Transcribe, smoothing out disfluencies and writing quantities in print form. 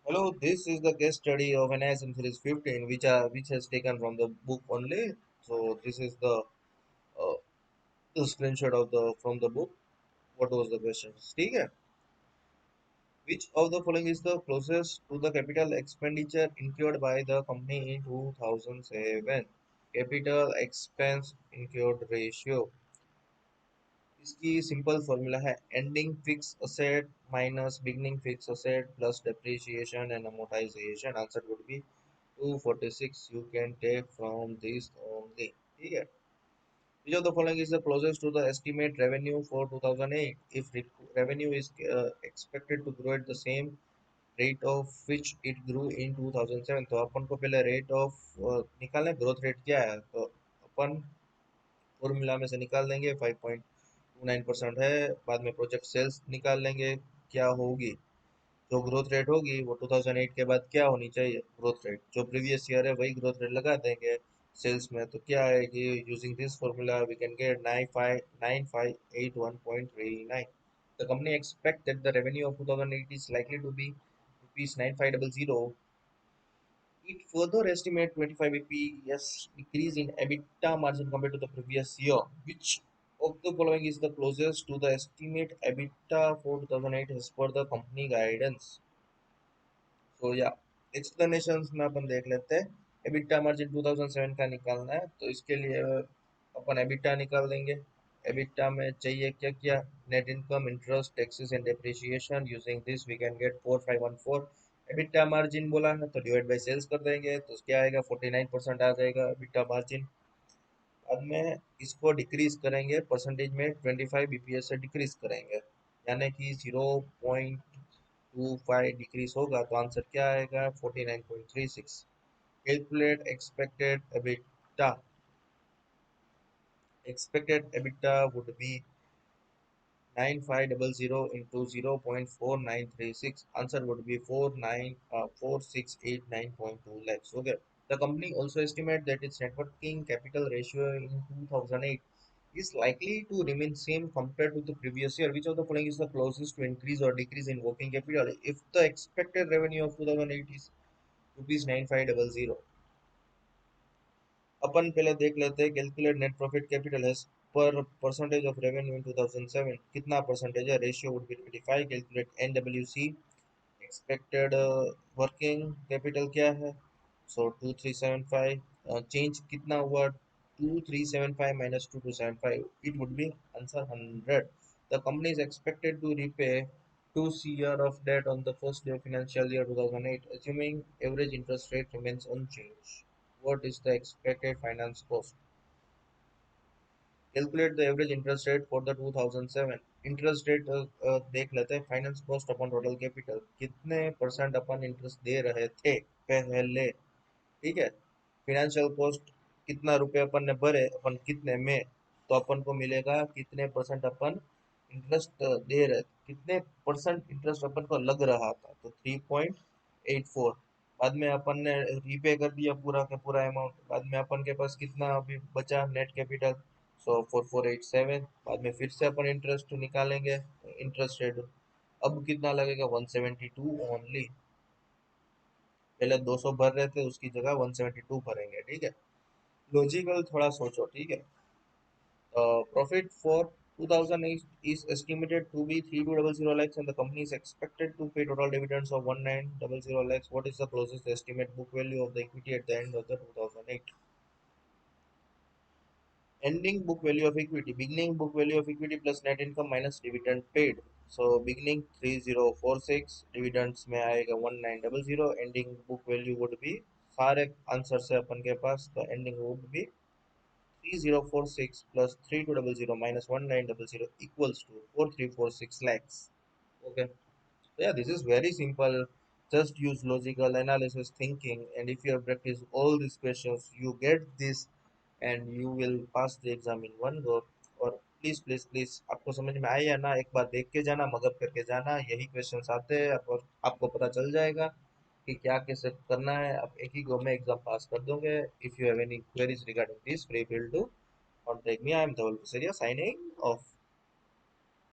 Hello, this is the case study of NISM series 15, which has taken from the book only. So this is uh, the screenshot of the from the book. What was the question? ठीक है? Which of the following is the closest to the capital expenditure incurred by the company in 2007? Capital expense incurred ratio. इसकी simple formula है ending fix asset minus beginning fix asset plus depreciation and amortization. Answer would be 246. You can take from this only. ठीक है. Which of the following is the closest to the estimate revenue for 2008? If revenue is expected to grow at the same rate of which it grew in 2007, तो अपन को पहले rate of निकालना है. Growth rate क्या है तो अपन formula में से निकाल देंगे. 5.29% है. बाद में प्रोजेक्ट सेल्स निकाल लेंगे क्या होगी. जो ग्रोथ रेट होगी वो 2008 के बाद क्या होनी चाहिए. ग्रोथ रेट जो प्रीवियस ईयर है वही ग्रोथ रेट लगा देंगे सेल्स में. तो क्या आएगी. Using this formula we can get 9581.39. The company expect that the revenue of 2008 is likely to be rupees 9500. It further estimate 25 bps decrease in EBITDA margin compared to the previous year. Which of the following is the closest to the estimate EBITDA for 2008 as per the company guidance? सो या explanations में अपन देख लेते हैं. EBITDA margin 2007 का निकालना है तो इसके लिए अपन एबिटा निकाल देंगे. एबिटा में चाहिए क्या क्या. Net income, interest, taxes and depreciation. Using this we can get 4514. EBITDA margin बोला है तो डिवाइड बाय सेल्स कर देंगे तो क्या आएगा 49% आ जाएगा एबिटा मार्जिन. बाद में इसको डिक्रीज करेंगे परसेंटेज में 25 बीपीएस से डिक्रीज करेंगे यानी कि 0.25 डिक्रीज होगा तो आंसर क्या आएगा 49.36. Calculate expected EBITDA would be 9500 into 0.4936. Answer would be 4689.2 lakhs. Okay. The company also estimate that its net working capital ratio in 2008 is likely to remain same compared to the previous year. Which of the following is the closest to increase or decrease in working capital if the expected revenue of 2008 is rupees 9500. अपन पहले देख लेते हैं. Calculate net profit capital है पर percentage of revenue in 2007 कितना percentage है. Ratio would be 25. Calculate NWC expected working capital क्या है. सो 2375. चेंज कितना हुआ 2375 minus 2275. It would be answer 100. The company is expected to repay 2 year of debt on the first day of financial year 2008 assuming average interest rate remains unchanged. What is the expected finance cost? Calculate the average interest rate for the 2007. Interest rate देख लेते हैं. Finance cost अपन total capital कितने percent अपन interest दे रहे थे पहले. ठीक है. Financial cost कितना रुपए अपन ने भरे अपन कितने में तो अपन को मिलेगा कितने परसेंट अपन इंटरेस्ट दे रहे कितने परसेंट इंटरेस्ट अपन को लग रहा था तो 3.84. बाद में अपन ने रीपे कर दिया पूरा का पूरा अमाउंट. बाद में अपन के पास कितना अभी बचा नेट कैपिटल. सो 4487. बाद में फिर से अपन इंटरेस्ट निकालेंगे. इंटरेस्ट रेट अब कितना लगेगा 172 ओनली. पहले 200 भर रहे थे उसकी जगह 172 भरेंगे. ठीक है. लॉजिकल थोड़ा सोचो. ठीक है. Profit for 2008 is estimated to be 3200 lakhs and the company is expected to pay total dividends of 1900 lakhs. What is the closest estimate book value of the equity at the end of the 2008? Ending book value of equity. Beginning book value of equity plus net income minus dividend paid. So beginning 3046. Dividends में आएगा 1900. Ending book value would be सारे answer से अपन के पास the ending would be 3046 plus 3200 minus 1900 equals to 4346 lakhs. Okay. So yeah, this is very simple. Just use logical analysis thinking, and if you have practiced all these questions, you get this, and you will pass the exam in one go. और please please please आपको समझ में आया ना एक बार देख के जाना मगअप करके जाना. यही क्वेश्चंस आते हैं और आपको पता चल जाएगा कि क्या कैसे करना है. आप एक ही गो में एग्जाम पास कर दोगे. If you have any queries regarding this free feel to contact me. I am Dhaval Visariya signing off.